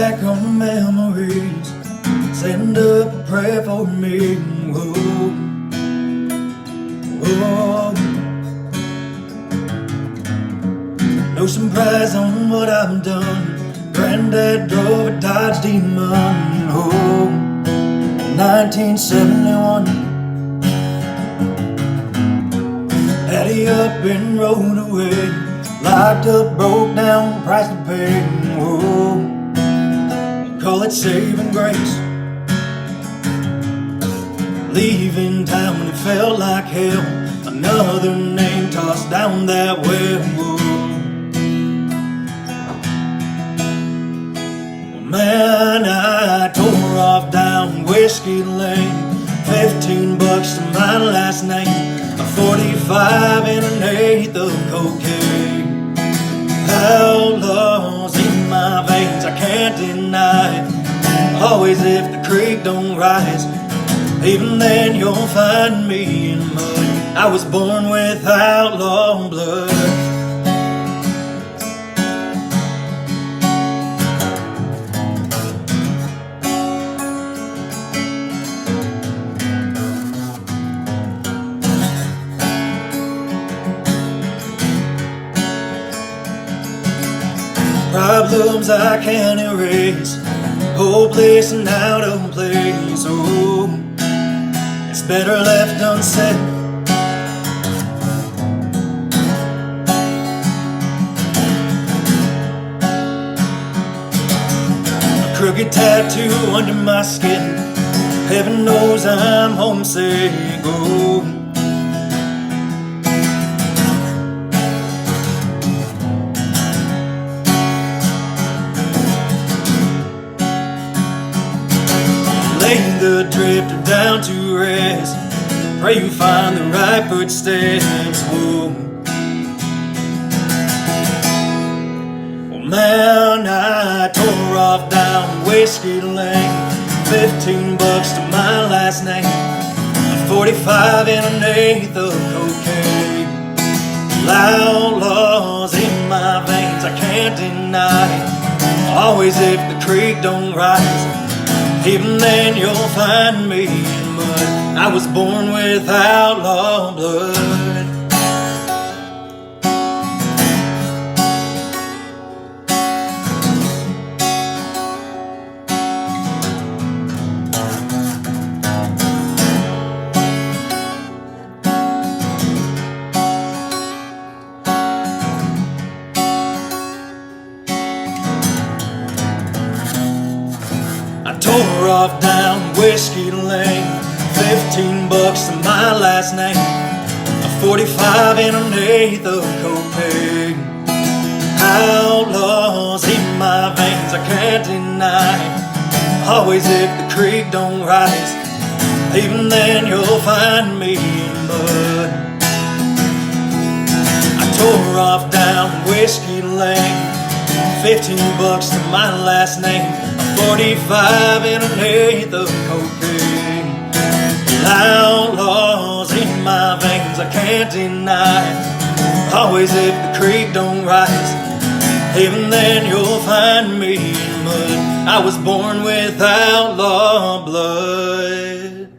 back on memories. Send up a prayer for me. Whoa, whoa. No surprise on what I've done. Granddad drove a Dodge Demon. Oh, 1971. Daddy up and rode away. Locked up, broke down, price to pay. Whoa, call it saving grace. Leaving town, it felt like hell. Another name tossed down that well. Whoa. Man, I tore off down Whiskey Lane. 15 bucks to my last name. A 45 and an eighth of cocaine. Outlaws in my veins, I can't deny it. Always if the creek don't rise, even then you'll find me in mud. I was born with outlaw blood. Problems I can't erase, hopeless and out of place. Oh, it's better left unsaid. A crooked tattoo under my skin. Heaven knows I'm homesick. Oh, lay the drifter down to rest. Pray you find the right footsteps. Whoa. Well, man, I tore off down Whiskey Lane. 15 bucks to my last name. A 45 and an eighth of cocaine. Outlaws in my veins, I can't deny it. Always if the creek don't rise, even then you'll find me in mud. I was born with outlaw blood. I tore off down Whiskey Lane. 15 bucks to my last name. A 45 and an eighth of cocaine. Outlaws in my veins, I can't deny it. Always if the creek don't rise, even then you'll find me in mud. I tore off down Whiskey Lane. 15 bucks to my last name. 45 and an eighth of cocaine. Outlaws in my veins, I can't deny it. Always if the creek don't rise, even then you'll find me in mud. I was born with outlaw blood.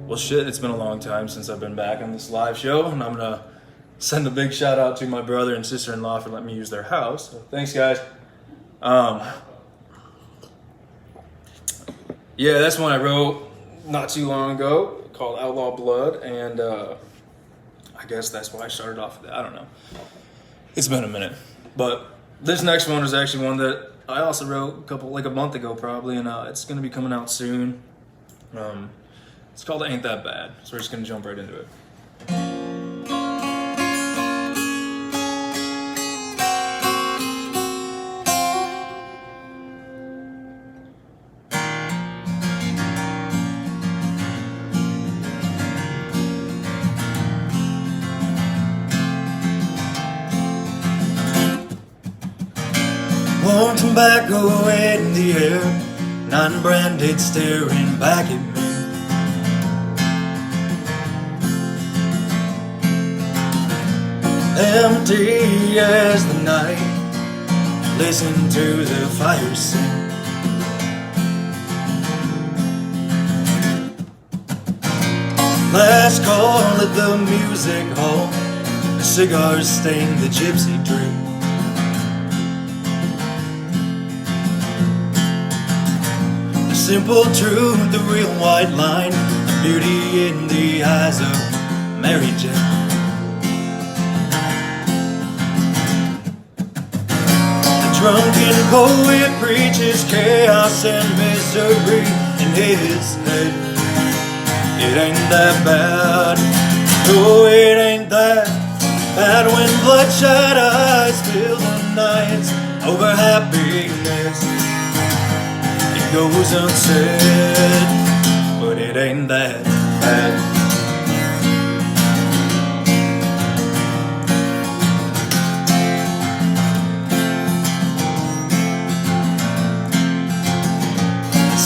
Well shit, it's been a long time since I've been back on this live show, and I'm gonna send a big shout out to my brother and sister-in-law for letting me use their house. So thanks, guys. Yeah, that's one I wrote not too long ago called Outlaw Blood, and I guess that's why I started off with that. I don't know. It's been a minute. But this next one is actually one that I also wrote a month ago probably, and it's going to be coming out soon. It's called Ain't That Bad, so we're just going to jump right into it. Warm tobacco in the air, non-branded staring back at me. Empty as the night, listen to the fire sing. Last call at the music hall, cigars stain the gypsy dream. The simple truth, the real white line, the beauty in the eyes of Mary Jane. The drunken poet preaches chaos and misery in his head. It ain't that bad, no, it ain't that bad when bloodshot eyes fill the nights over happiness. It goes unsaid, but it ain't that bad.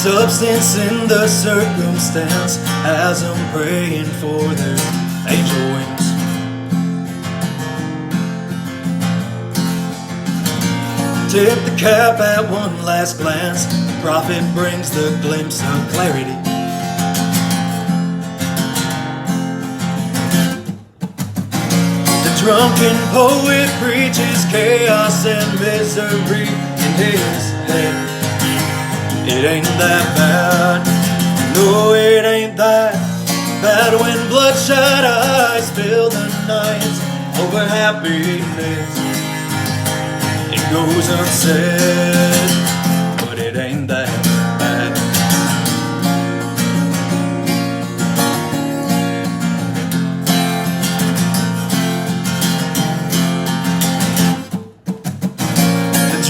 Substance in the circumstance has them praying for their angel wings. Tip the cap at one last glance, the prophet brings the glimpse of clarity. The drunken poet preaches chaos and misery in his head. It ain't that bad, no, it ain't that bad when bloodshot eyes fill the nights over happiness. It goes unsaid, but it ain't that bad.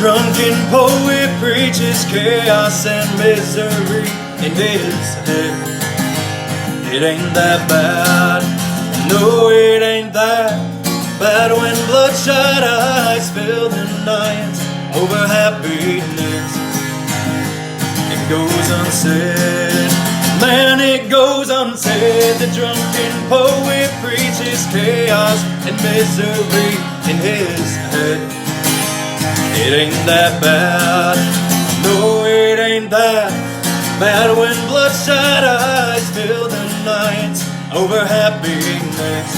Drunken poet preaches chaos and misery in his head. It ain't that bad, no, it ain't that bad when bloodshot eyes fill the nights over happiness. It goes unsaid, man, it goes unsaid. The drunken poet preaches chaos and misery in his head. It ain't that bad, no, it ain't that bad when bloodshot eyes fill the nights over happiness.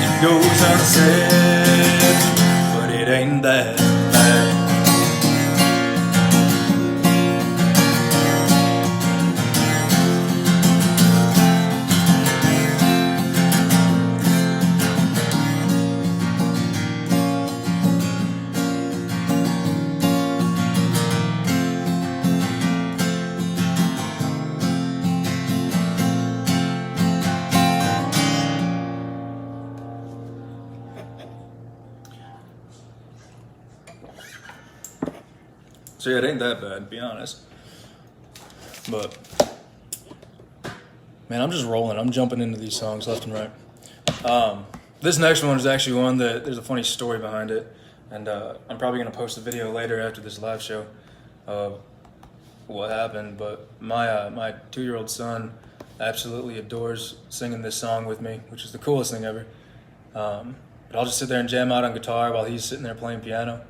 It goes unsaid, but it ain't that bad. So yeah, it ain't that bad, to be honest. But, man, I'm just rolling. I'm jumping into these songs left and right. This next one is actually one that there's a funny story behind it. And I'm probably going to post a video later after this live show of what happened. But my 2-year-old son absolutely adores singing this song with me, which is the coolest thing ever. But I'll just sit there and jam out on guitar while he's sitting there playing piano.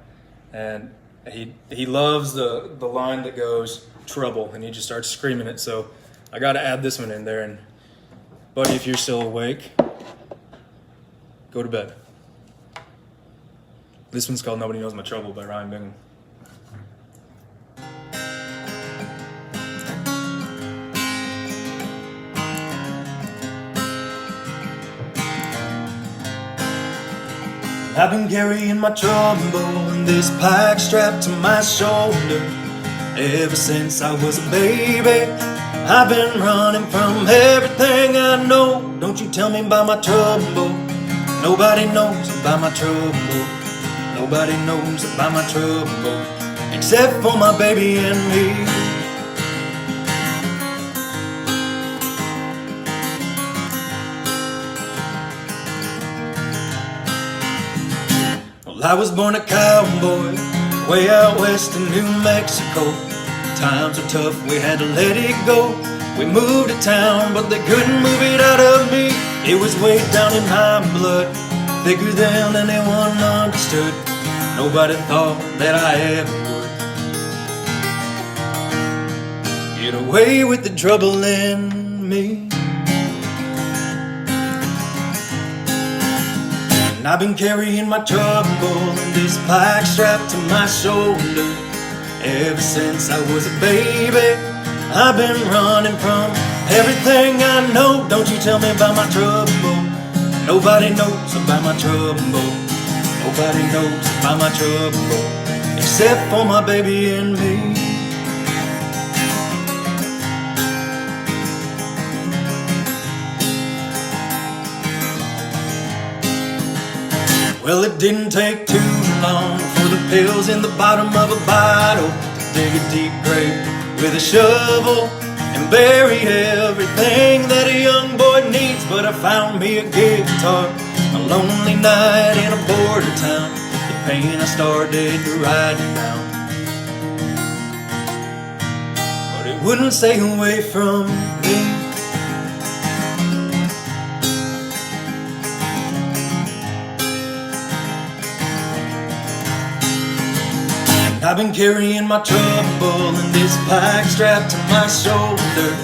And he loves the line that goes trouble, and he just starts screaming it. So I got to add this one in there. And buddy, if you're still awake, go to bed. This one's called Nobody Knows My Trouble by Ryan Bingham. I've been carrying my trouble and this pack strapped to my shoulder ever since I was a baby. I've been running from everything I know. Don't you tell me about my trouble. Nobody knows about my trouble. Nobody knows about my trouble except for my baby and me. I was born a cowboy, way out west in New Mexico. Times were tough, we had to let it go. We moved to town, but they couldn't move it out of me. It was way down in my blood, bigger than anyone understood. nobody thought that I ever would. Get away with the trouble in me. And I've been carrying my trouble in this pack strapped to my shoulder ever since I was a baby. I've been running from everything I know. Don't you tell me about my trouble. Nobody knows about my trouble. Nobody knows about my trouble except for my baby and me. Well, it didn't take too long for the pills in the bottom of a bottle to dig a deep grave with a shovel and bury everything that a young boy needs. But I found me a guitar, a lonely night in a border town. The pain I started to write it down, but it wouldn't stay away from me. I've been carrying my trouble in this pack strapped to my shoulder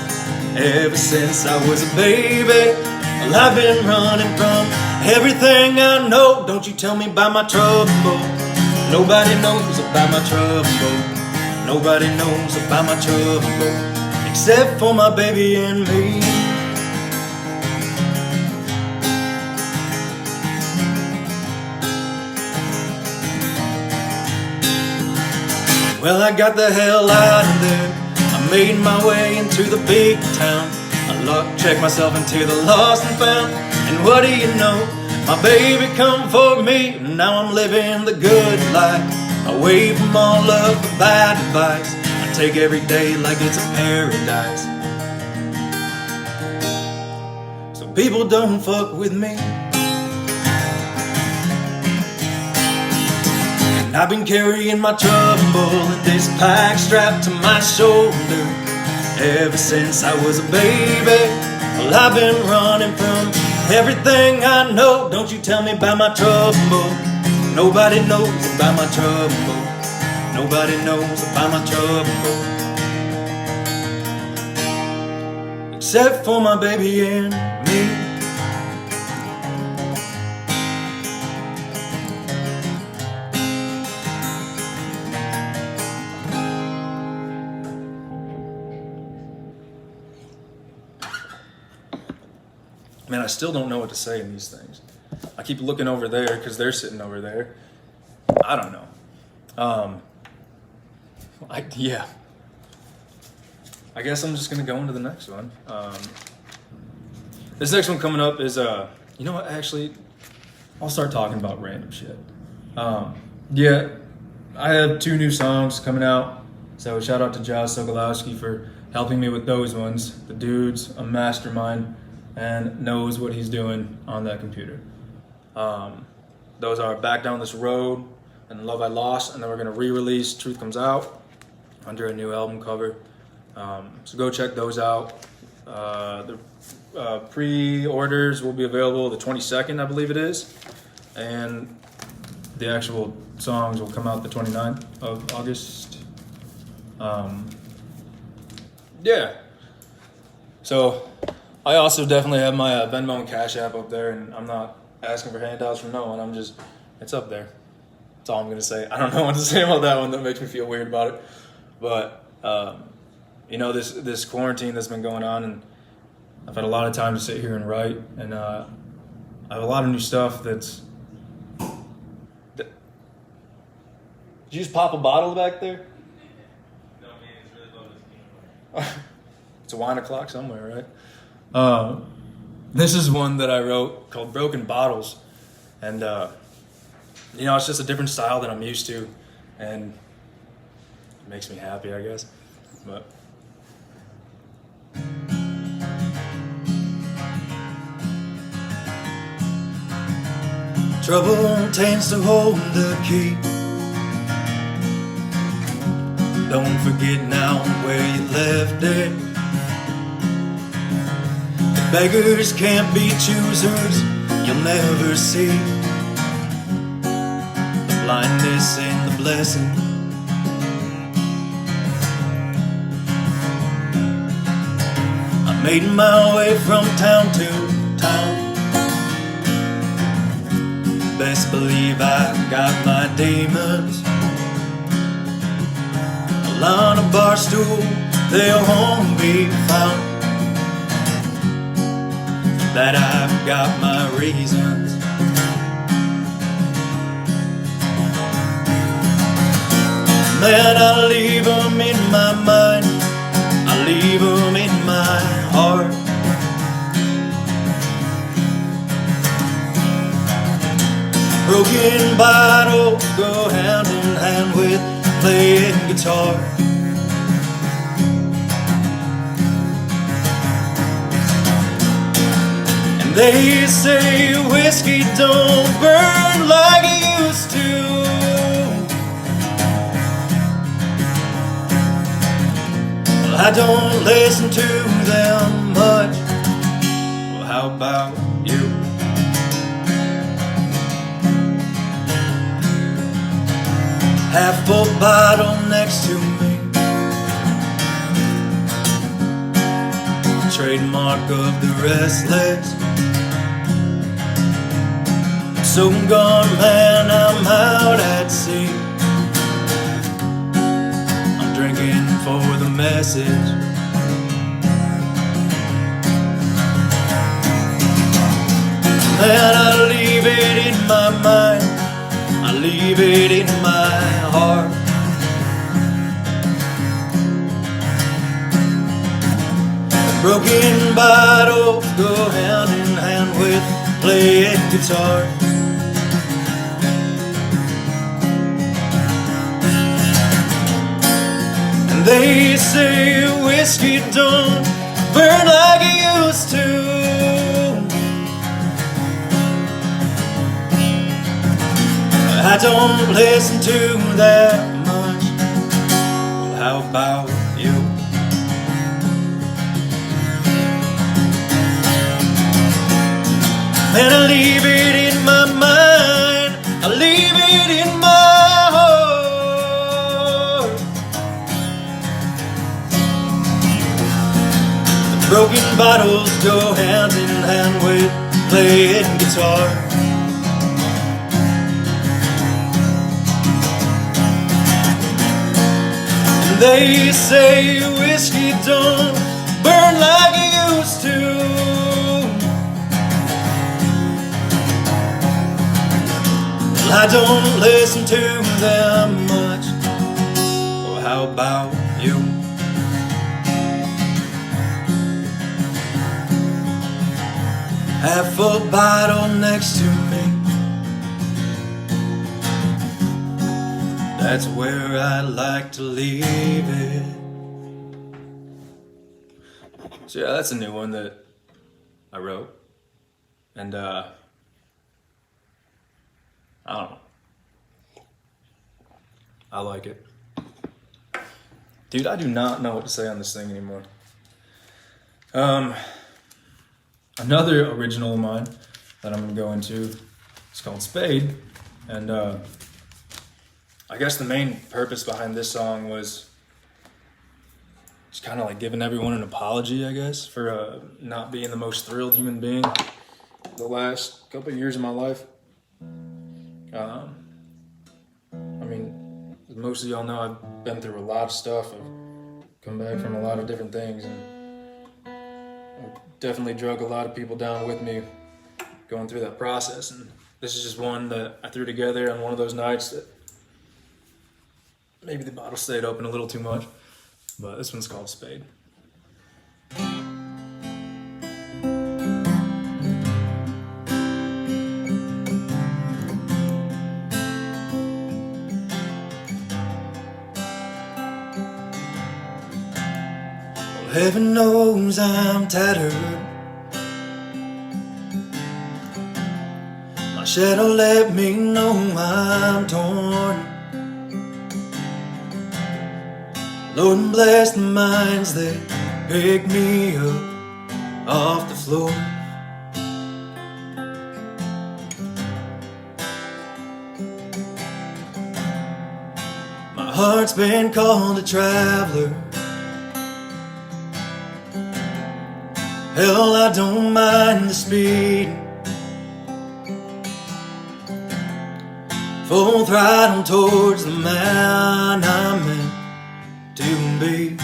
ever since I was a baby. Well, I've been running from everything I know. Don't you tell me about my trouble. Nobody knows about my trouble. Nobody knows about my trouble except for my baby and me. Well, I got the hell out of there. I made my way into the big town. I checked myself into the lost and found. And what do you know? My baby come for me. Now I'm living the good life, away from all of the bad advice. I take every day like it's a paradise, so people don't fuck with me. I've been carrying my trouble in this pack strapped to my shoulder ever since I was a baby. Well, I've been running from everything I know. Don't you tell me about my trouble. Nobody knows about my trouble. Nobody knows about my trouble except for my baby and me. Man, I still don't know what to say in these things. I keep looking over there because they're sitting over there. I don't know. Yeah. I guess I'm just gonna go into the next one. This next one coming up is you know what? Actually, I'll start talking about random shit. Yeah, I have 2 new songs coming out. So shout out to Josh Sokolowski for helping me with those ones. The dude's a mastermind and knows what he's doing on that computer. Those are Back Down This Road and Love I Lost, and then we're gonna re-release Truth Comes Out under a new album cover. So go check those out. The pre-orders will be available the 22nd, I believe it is, and the actual songs will come out the 29th of August. Yeah. So I also definitely have my Venmo and Cash App up there, and I'm not asking for handouts from no one. It's up there. That's all I'm going to say. I don't know what to say about that one. That makes me feel weird about it. But, you know, this quarantine that's been going on, and I've had a lot of time to sit here and write, and I have a lot of new stuff Did you just pop a bottle back there? No, man, it's really low this camera. It's a wine o'clock somewhere, right? This is one that I wrote called Broken Bottles, and you know, it's just a different style than I'm used to, and it makes me happy, I guess. But trouble tends to hold the key. Don't forget now where you left it. Beggars can't be choosers, you'll never see. The blindness and the blessing. I made my way from town to town. Best believe I got my demons. On a bar stool, they'll home be found. That I've got my reasons. Man, I leave them in my mind, I leave them in my heart. Broken bottles go hand in hand with playing guitar. And they say whiskey don't burn like it used to. Well, I don't listen to them much. Well, how about you? Half-full bottle next to me, trademark of the restless. So gone, man, I'm out at sea. I'm drinking for the message. Man, I leave it in my mind, I leave it in my heart. Broken bottles go hand in hand with playing guitar. And they say whiskey don't burn like it used to. I don't listen to that much. Well, how about you? And I leave it in my mind, I leave it in my heart. The broken bottles go hand in hand with playing guitar. They say whiskey don't burn like it used to. Well, I don't listen to them much. Well, how about you? Half-full bottle next to me, that's where I'd like to leave it. So yeah, that's a new one that I wrote. And I don't know. I like it. Dude, I do not know what to say on this thing anymore. Another original of mine that I'm gonna go into is called Spade. And I guess the main purpose behind this song was just kind of like giving everyone an apology, I guess, for not being the most thrilled human being the last couple of years of my life. I mean, as most of y'all know, I've been through a lot of stuff. I've come back from a lot of different things, and I've definitely drug a lot of people down with me going through that process. And this is just one that I threw together on one of those nights that maybe the bottle stayed open a little too much, but this one's called Spade. Well, heaven knows I'm tattered. My shadow let me know I'm torn. Lord bless the minds that pick me up off the floor. heart's been called a traveler. Hell, I don't mind the speed. Full throttle towards the man I'm meant to be.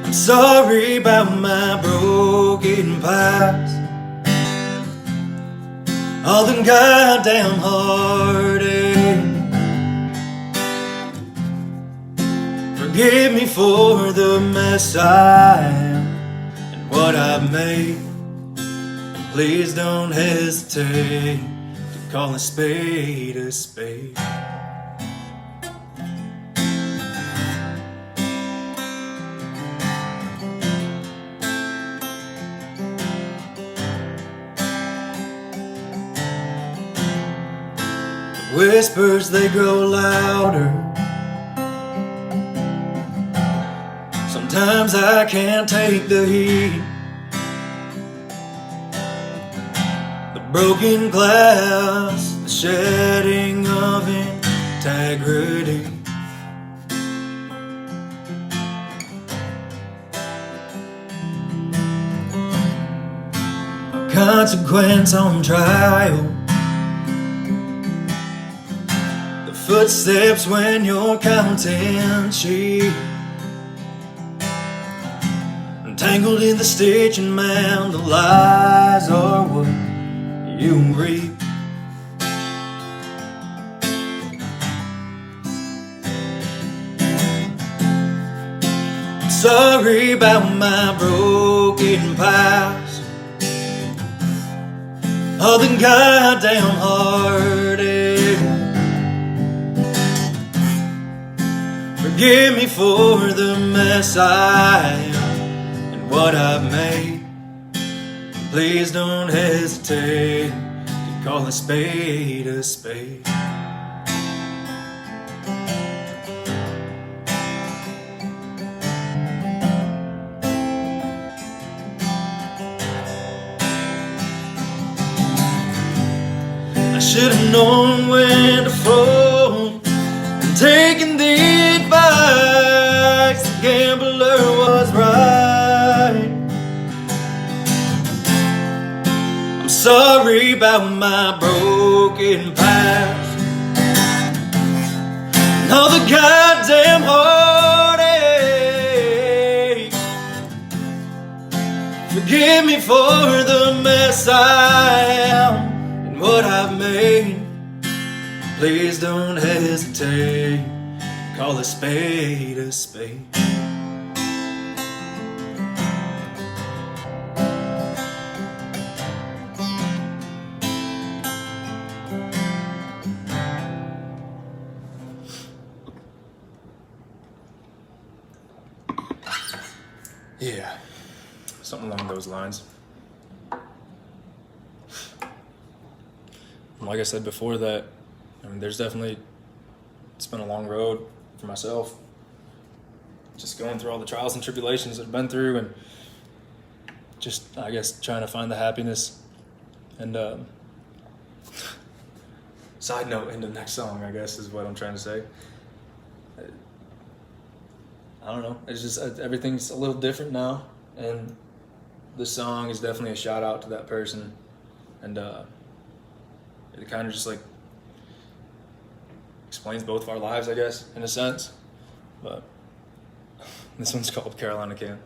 I'm sorry about my broken past, all the goddamn heartache. Forgive me for the mess I am and what I've made, and please don't hesitate to call a spade a spade. The whispers, they grow louder. Sometimes I can't take the heat. The broken glass, the shedding of integrity. A consequence on trial. The footsteps when you're counting sheep. Tangled in the stitching, man, the lies are what you reap. Sorry about my broken past, all the goddamn heartache. Forgive me for the mess I am, what I've made. Please don't hesitate to call a spade a spade. I should have known when to fold and taken the advice. The gambler was right. Sorry about my broken past and all the goddamn heartache. Forgive me for the mess I am and what I've made. Please don't hesitate, call a spade a spade. Yeah, something along those lines. Like I said before that, I mean, it's been a long road for myself. Just going through all the trials and tribulations that I've been through, and just, I guess, trying to find the happiness. And side note into the next song, I guess, is what I'm trying to say. I don't know. It's just everything's a little different now, and this song is definitely a shout out to that person, and it kind of just like explains both of our lives, I guess, in a sense. But this one's called Carolina Can.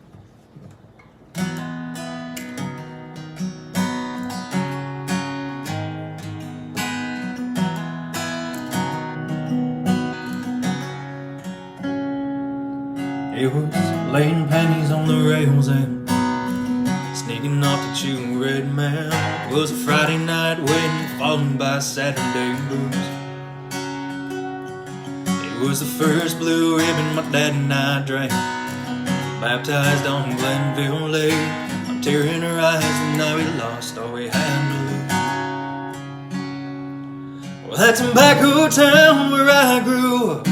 It was laying panties on the rails and sneaking off to chew red man. It was a Friday night wedding followed by Saturday blues. It was the first blue ribbon my dad and I drank, baptized on Glenville Lake. I'm tearing her eyes and now we lost all we had to lose. Well, that's Tobacco Town where I grew up.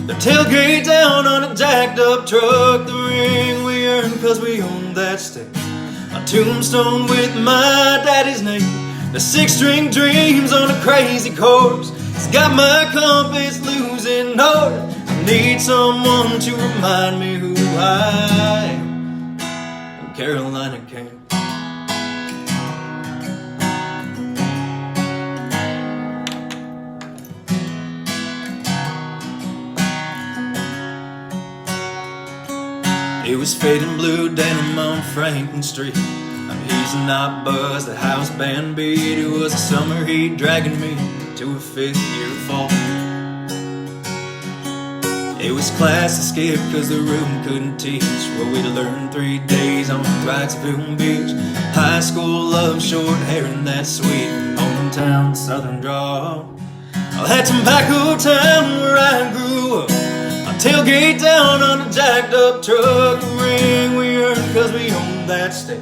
The tailgate down on a jacked up truck. The ring we earned cause we owned that state. A tombstone with my daddy's name. The six-string dreams on a crazy course. It's got my compass losing north. I need someone to remind me who I am. And Carolina came. It was fading blue denim on Franklin Street. He's not buzzed, the house band beat. It was a summer heat dragging me to a fifth year fall. It was class to skip cause the room couldn't teach what we'd learned 3 days on Wrightsville Beach. High school love, short hair, and that sweet hometown southern drawl. I had Tobacco Town where I grew up. I tailgate down on a jacked up truck. A ring we earned cause we owned that state.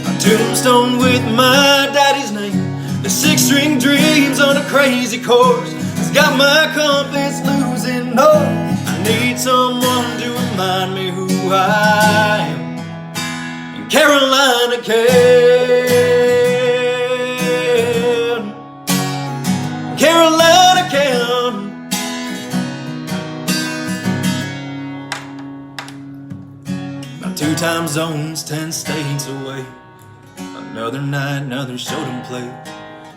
A tombstone with my daddy's name. The six-string dreams on a crazy course. It's got my compass losing north. I need someone to remind me who I am. And Carolina can. Carolina can. About 2 time zones, 10 states away. Another night, another show to play.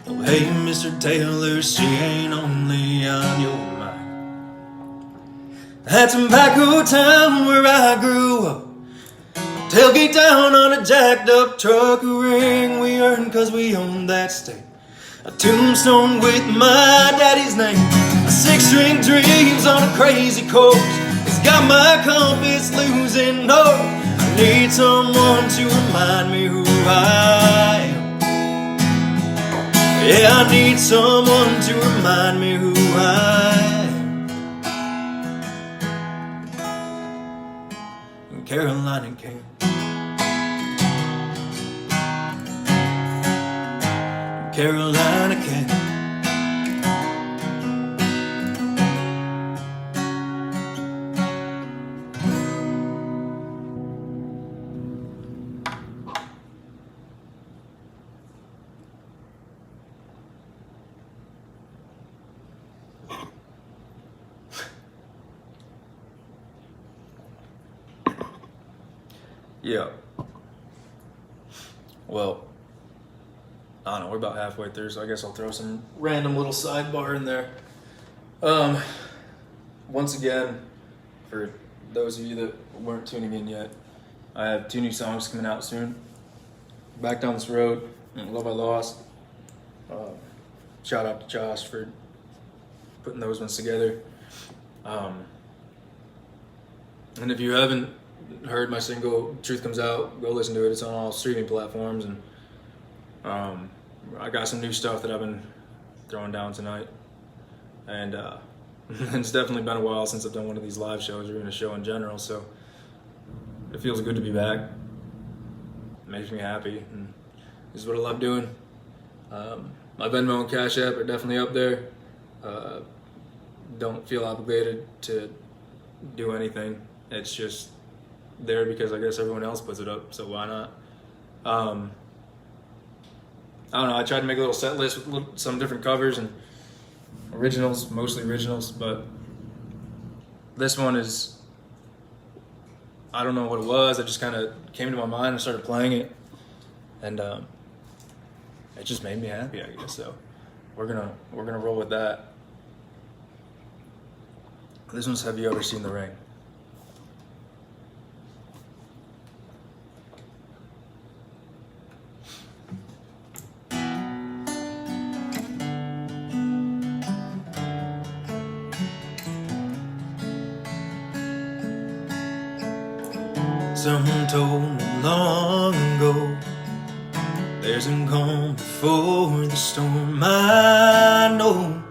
Oh hey, Mr. Taylor, she ain't only on your mind. At Tobacco Town where I grew up. Tailgate down on a jacked up truck. A ring we earned cause we owned that state. A tombstone with my daddy's name. A six-string dreams on a crazy course. It's got my compass losing north. I need someone to remind me who I am. Yeah, I need someone to remind me who I am. And Carolina came. Carolina can. Yeah. Well, I don't know, we're about halfway through, so I guess I'll throw some random little sidebar in there. Once again, for those of you that weren't tuning in yet, I have 2 new songs coming out soon. Back Down This Road and Love I Lost. Shout out to Josh for putting those ones together. And if you haven't heard my single Truth Comes Out, go listen to it. It's on all streaming platforms, and I got some new stuff that I've been throwing down tonight, and it's definitely been a while since I've done one of these live shows or even a show in general, so it feels good to be back. It makes me happy, and this is what I love doing. My Venmo and Cash App are definitely up there. Don't feel obligated to do anything. It's just there because I guess everyone else puts it up, so why not? I don't know, I tried to make a little set list with some different covers and originals, mostly originals, but this one is, I don't know what it was, it just kind of came to my mind and started playing it, and it just made me happy, I guess, so we're gonna roll with that. This one's Have You Ever Seen the Ring? Someone told me long ago, there's a calm before the storm. I know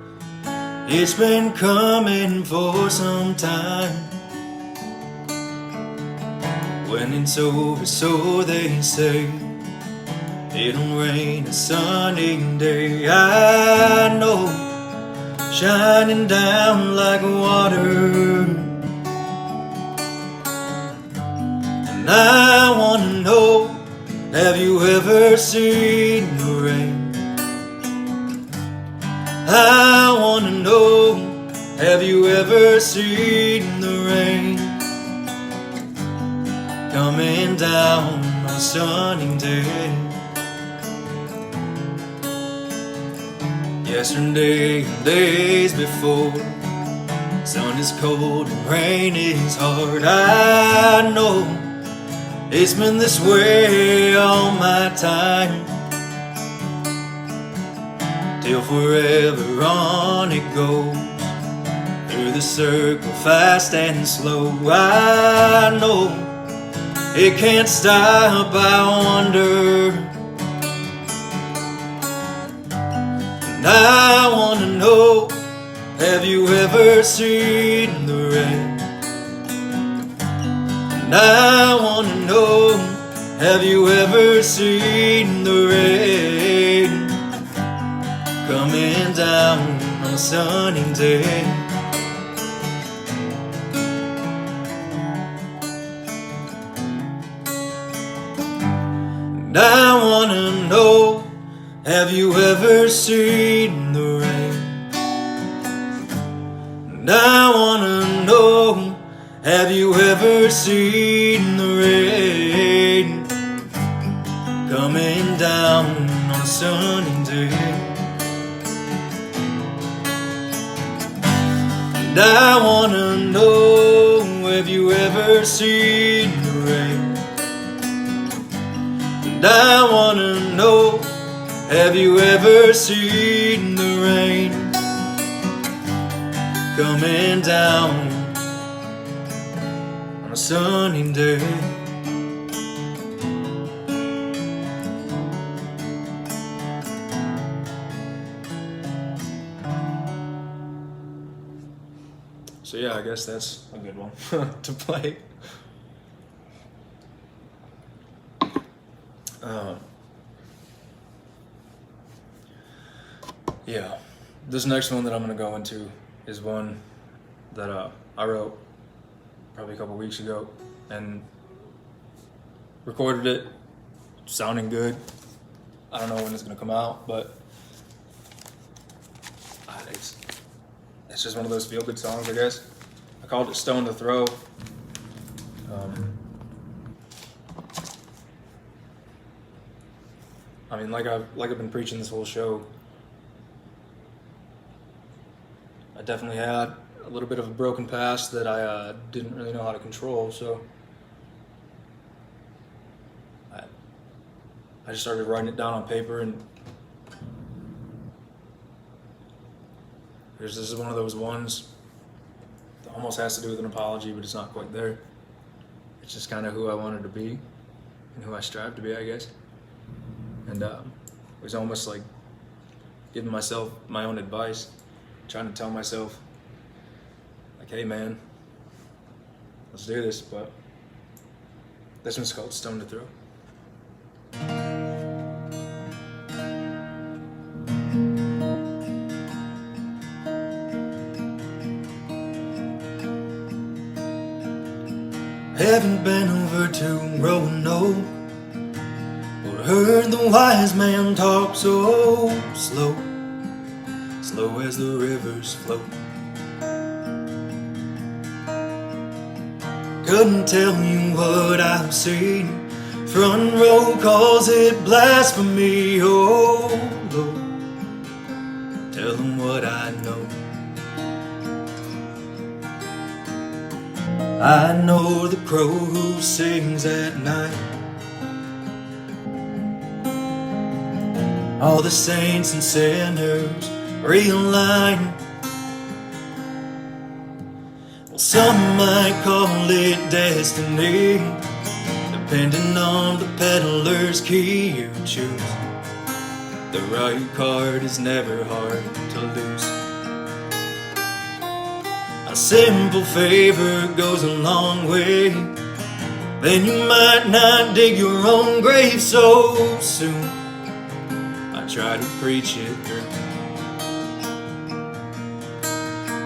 it's been coming for some time. When it's over, so they say, it'll rain a sunny day. I know, shining down like water. I wanna know have you ever seen the rain? I wanna know, have you ever seen the rain coming down on a sunny day? Yesterday and days before, sun is cold and rain is hard. I know it's been this way all my time, till forever on it goes, through the circle fast and slow. I know it can't stop, I wonder, and I wanna know, have you ever seen the rain? And I wanna know, have you ever seen the rain coming down on a sunny day? And I wanna know, have you ever seen the rain? And I wanna know, have you ever seen the rain coming down on a sunny day? And I wanna know, have you ever seen the rain? And I wanna know, have you ever seen the rain coming down on a sunny day? So yeah, I guess that's a good one to play. Yeah, this next one that I'm gonna go into is one that I wrote probably a couple weeks ago and recorded it, sounding good. I don't know when it's gonna come out, but it's just one of those feel-good songs, I guess. I called it "Stone to Throw." I mean, like I've been preaching this whole show, I definitely had a little bit of a broken past that I didn't really know how to control, so I just started writing it down on paper, and this is one of those ones that almost has to do with an apology, but it's not quite there. It's just kind of who I wanted to be and who I strive to be, I guess. And it was almost like giving myself my own advice, trying to tell myself, like, hey man, let's do this. But this one's called "Stone to Throw." Haven't been over to Roanoke, but heard the wise man talk so slow, slow as the rivers flow. Couldn't tell you what I've seen, front row calls it blasphemy. Oh Lord, tell them what I know. I know the crow who sings at night, all the saints and sinners realign. Well, some might call it destiny, depending on the peddler's key you choose. The right card is never hard to lose. A simple favor goes a long way, then you might not dig your own grave so soon. I try to preach it through.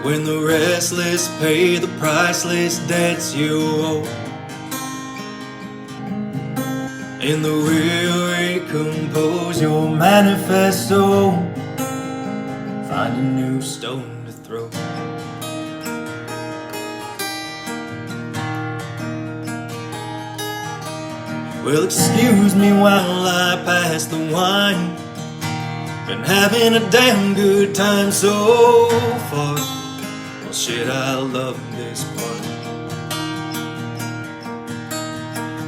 When the restless pay the priceless debts you owe, In the wheel, recompose your manifesto. Find a new stone to throw. Well, excuse me while I pass the wine. Been having a damn good time so far. Well, shit, I love this part.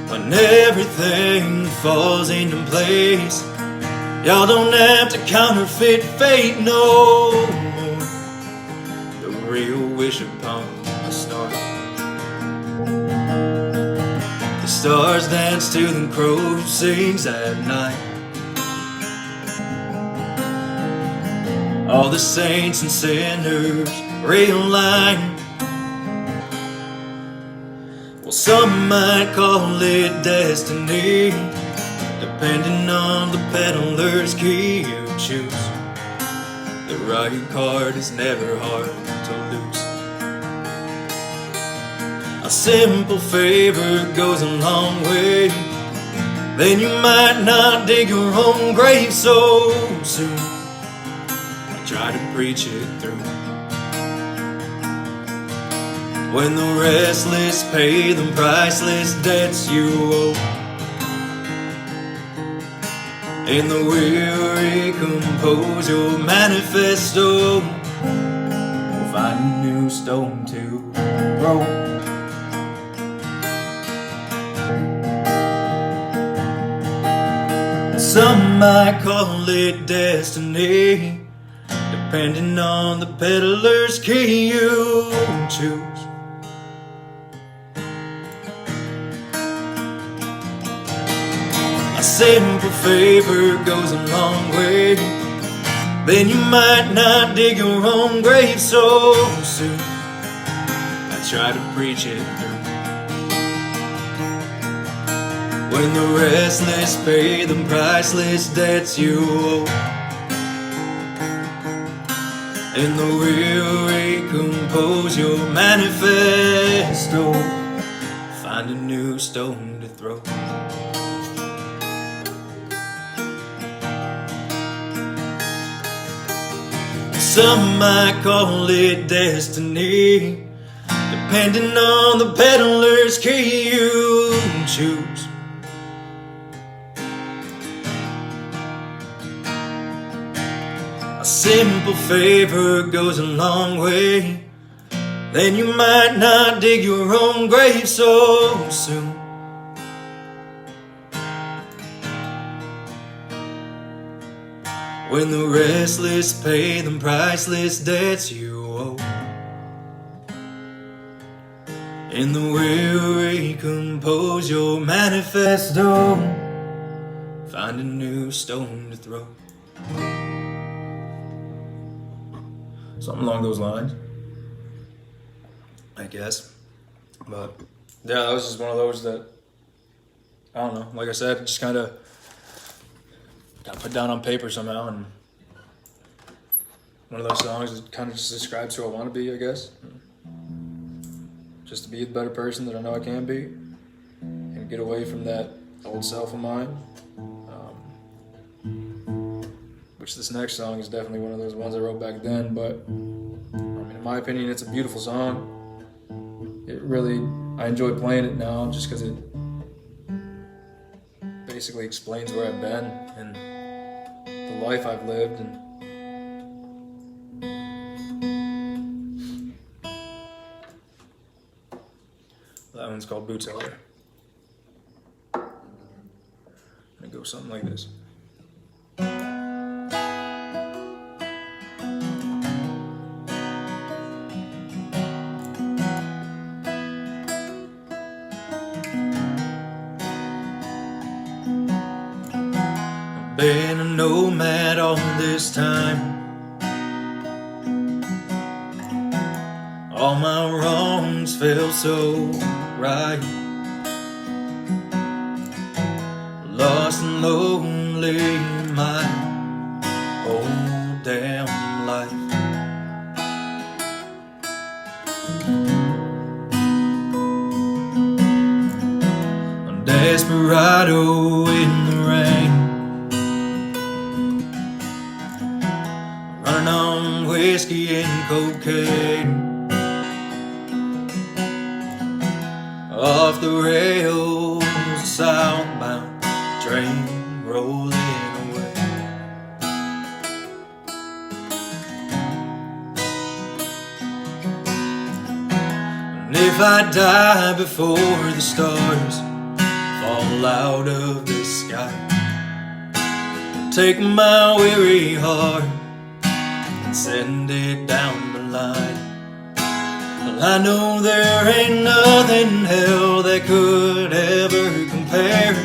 When everything falls into place, y'all don't have to counterfeit fate no more. The real wish upon a star. The stars dance to the crow sings at night. All the saints and sinners realign. Well, some might call it destiny, depending on the peddler's key you choose. The right card is never hard to lose. A simple favor goes a long way. Then you might not dig your own grave so soon. I try to preach it through. When the restless pay the priceless debts you owe. In the will, recompose your manifesto. We'll find a new stone to throw. Some might call it destiny, depending on the peddler's key you choose. A simple favor goes a long way. Then you might not dig your own grave so soon. I try to preach it through. When the restless pay the priceless debts you owe. In the will, recompose your manifesto. Find a new stone to throw. Some might call it destiny, depending on the peddler's key you choose. A simple favor goes a long way. Then you might not dig your own grave so soon. When the restless pay the priceless debts you owe. In the will, recompose your manifesto. Find a new stone to throw. Something along those lines, I guess. But Yeah, that was just one of those that, I don't know, like I said, just kind of got put down on paper somehow, and one of those songs that kind of just describes who I want to be, I guess. Just to be the better person that I know I can be, and get away from that old self of mine. Which this next song is definitely one of those ones I wrote back then, but I mean, in my opinion, it's a beautiful song. It really, I enjoy playing it now just because it basically explains where I've been and the life I've lived. And that one's called Boots Elder. It goes something like this. been a nomad all this time. All my wrongs felt so right. Lost and lonely my whole damn life. Desperado Colorado in the rain, running on whiskey and cocaine. Off the rails, a southbound train rolling away. And if I die before the stars fall out of the sky, take my weary heart and send it down the line. Well, I know there ain't nothing in hell that could ever compare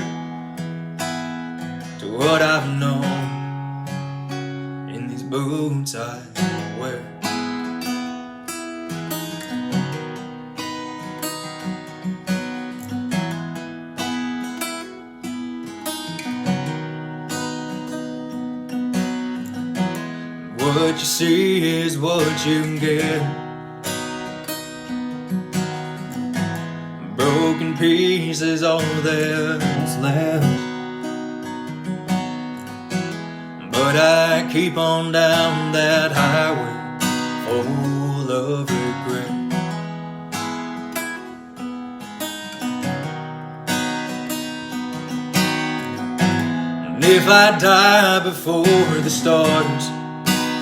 to what I've known in these boots I wear. What you see is what you get. Broken pieces, all that's left. But I keep on down that highway full of regret. And if I die before the stars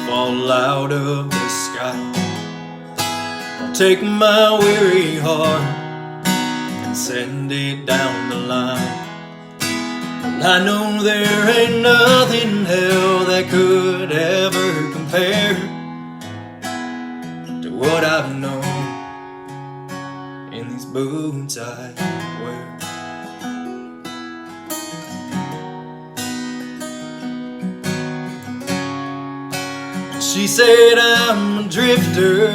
fall out of the sky, I'll take my weary heart and send it down the line. Well, I know there ain't nothing in hell that could ever compare to what I've known in these boots I wear. She said I'm a drifter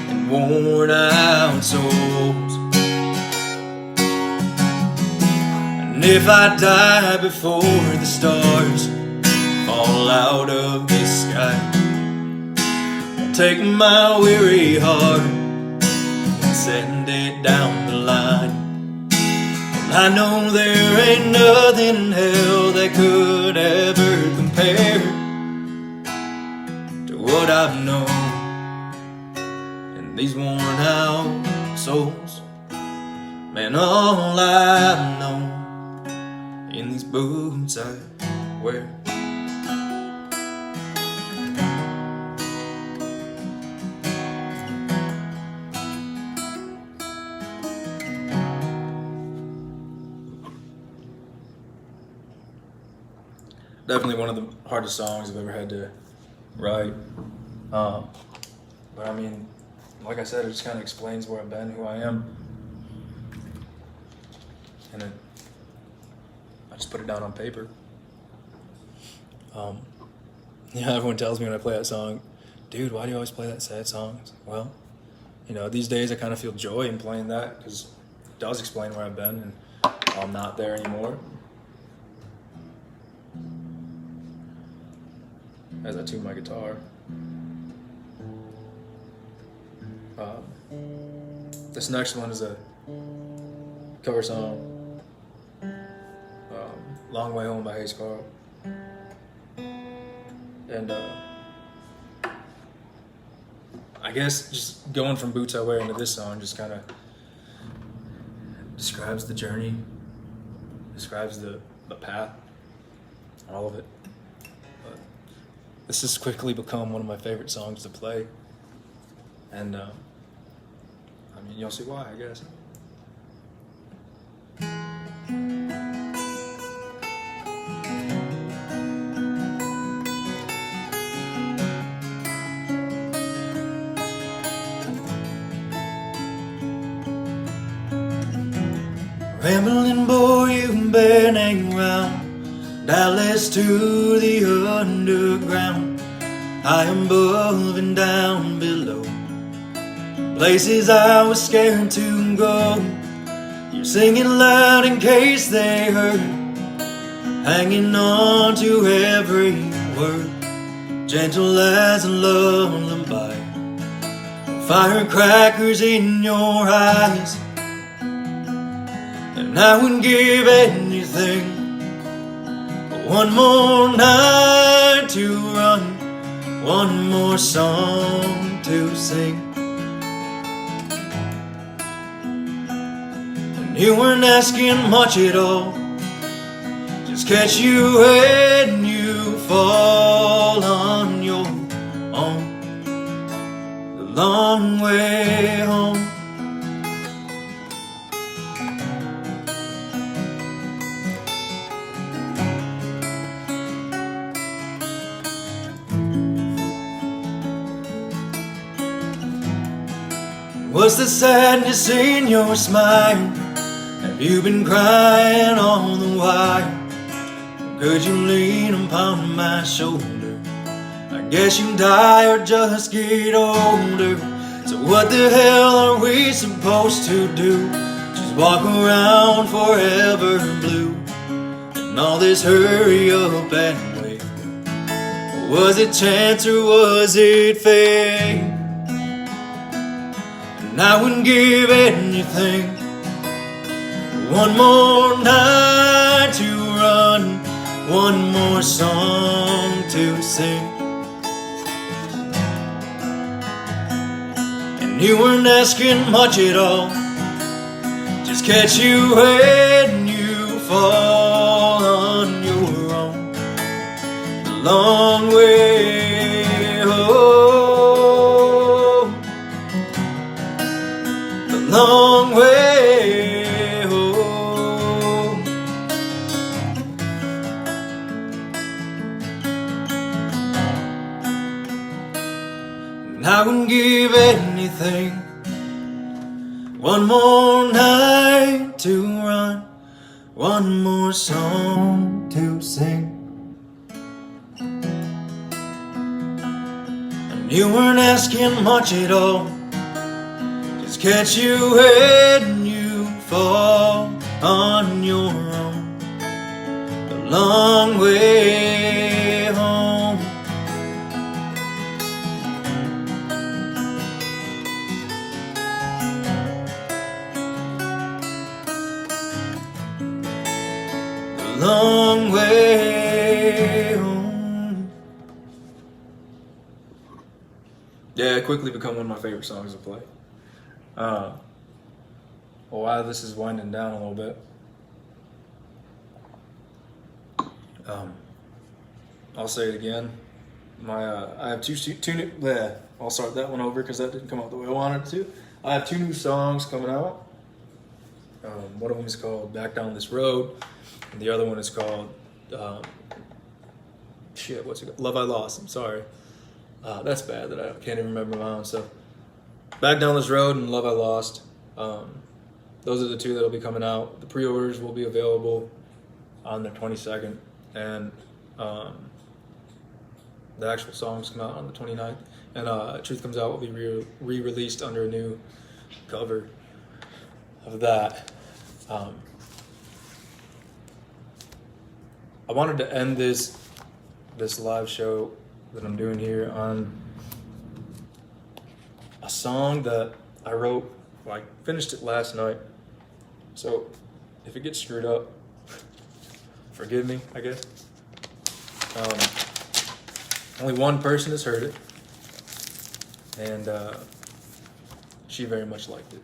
and worn out souls, and if I die before the stars fall out of the sky, I'll take my weary heart and send it down the line. I know there ain't nothing in hell that could ever compare to what I've known in these worn out souls. Man, all I've known in these boots I wear. Definitely one of the hardest songs I've ever had to write. But I mean, like I said, it just kind of explains where I've been, who I am. And I just put it down on paper. Yeah, everyone tells me when I play that song, dude, why do you always play that sad song? Well, you know, these days I kind of feel joy in playing that because it does explain where I've been and I'm not there anymore. As I tune my guitar. This next one is a cover song, Long Way Home by Hayes Carl. And I guess just going from Boots I Wear into this song just kind of describes the journey, describes the path, all of it. This has quickly become one of my favorite songs to play, and I mean, you'll see why, I guess. Rambling boy, you've been around Dallas to the underground, high above and down below, places I was scared to go. You're singing loud in case they heard, hanging on to every word, gentle as a lullaby. Firecrackers in your eyes, And I wouldn't give anything for one more night to run, one more song to sing. And you weren't asking much at all, just catch you when you fall on your own, the long way home. What's the sadness in your smile? Have you been crying all the while? Could you lean upon my shoulder? I guess you die or just get older. So what the hell are we supposed to do? Just walk around forever blue and all this hurry up and wait. Was it chance or was it fate? And I wouldn't give anything for one more night to run, one more song to sing. And you weren't asking much at all, just catch you when you fall on your own, the long way home, the long way home. And I wouldn't give anything one more night to run, one more song to sing. And you weren't asking much at all, just catch you when you fall on your own, the long way home. The long way home. Yeah, it quickly become one of my favorite songs to play. Well, while this is winding down a little bit, I'll say it again. I have two new. Bleh, I'll start that one over because that didn't come out the way I wanted it to. I have two new songs coming out. One of them is called "Back Down This Road," and the other one is called what's it called? "Love I Lost." I'm sorry. That's bad that I can't even remember my own stuff. Back Down This Road and Love I Lost. Those are the two that'll be coming out. The pre-orders will be available on the 22nd, and the actual songs come out on the 29th. And Truth Comes Out will be re-released under a new cover of that. I wanted to end this live show that I'm doing here on a song that I wrote. I finished it last night, so if it gets screwed up, forgive me, I guess. Only one person has heard it, and she very much liked it.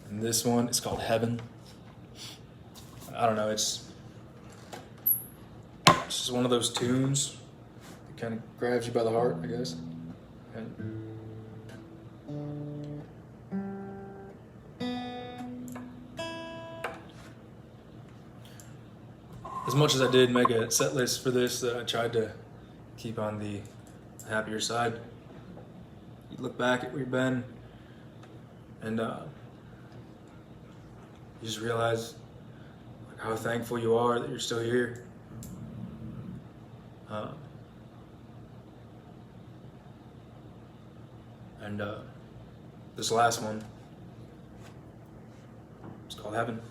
And this one is called Heaven. I don't know, it's just one of those tunes that kind of grabs you by the heart, I guess. And as much as I did make a set list for this that I tried to keep on the happier side, you look back at where you've been and you just realize how thankful you are that you're still here. And this last one, it's called Heaven.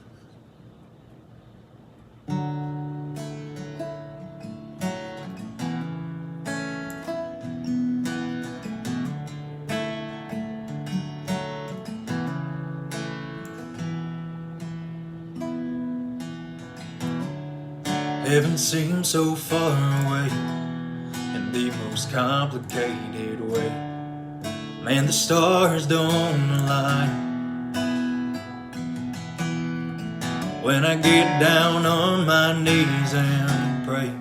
Heaven seems so far away in the most complicated way. Man, the stars don't align. When I get down on my knees and pray,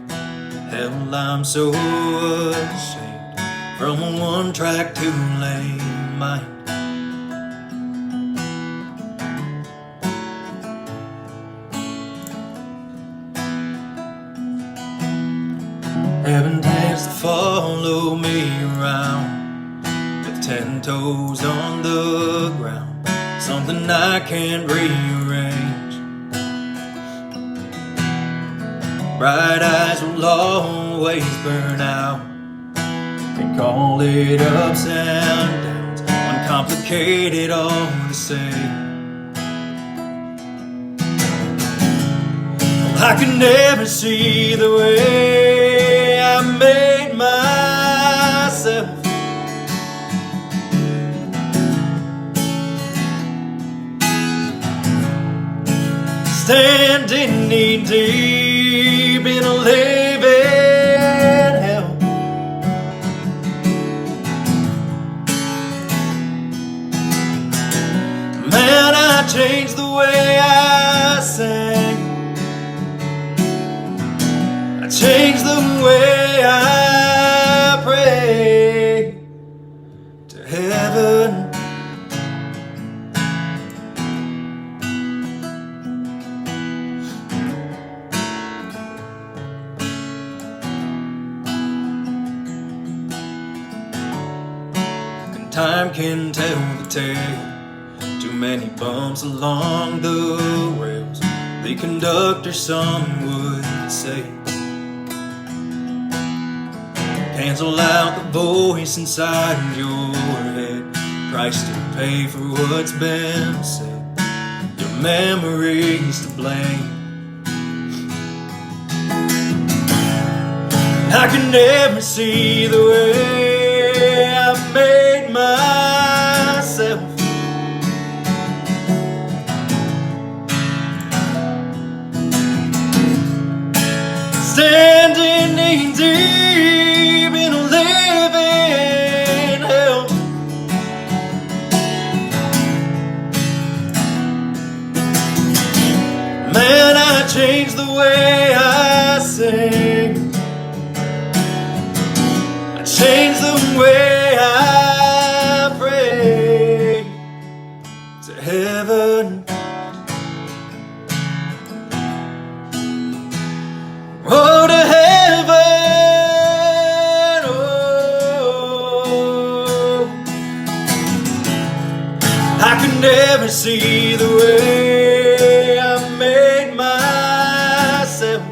hell, I'm so ashamed from a one-track two-lane mind. Heaven tends to follow me around with 10 toes on the ground, something I can't rearrange. Bright eyes will always burn out. They call it ups and downs, uncomplicated all the same. Well, I can never see the way I made myself. Standing knee deep in a living hell. Man, I changed the way I sang. I changed the way I pray to heaven. Time can tell the tale. Too many bumps along the rails, the conductor, some would say. Cancel out the voice inside your head. Price to pay for what's been said. Your memories to blame. I can never see the way I made myself. Standing knee deep in a living hell. Man, I changed the way I sing. I changed the way I pray to heaven. Oh, to heaven. Oh, I could never see the way I made myself.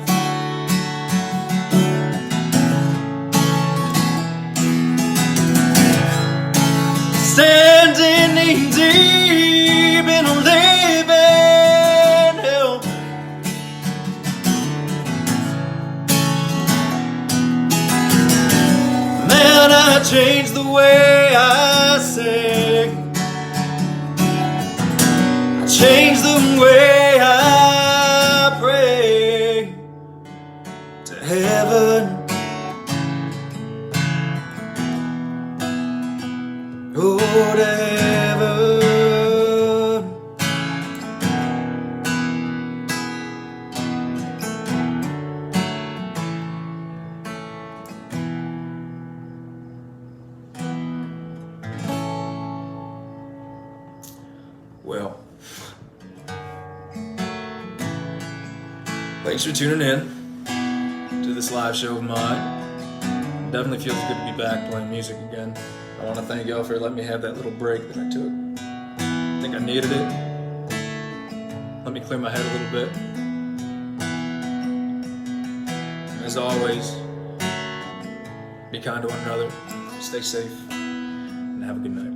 Standing knee deep in a living hell. Man, I changed the way I sing. I changed the way I pray to heaven. Oh, to heaven. Well, thanks for tuning in to this live show of mine. Definitely feels good to be back playing music again. I want to thank y'all for letting me have that little break that I took. I think I needed it. Let me clear my head a little bit. As always, be kind to one another, stay safe, and have a good night.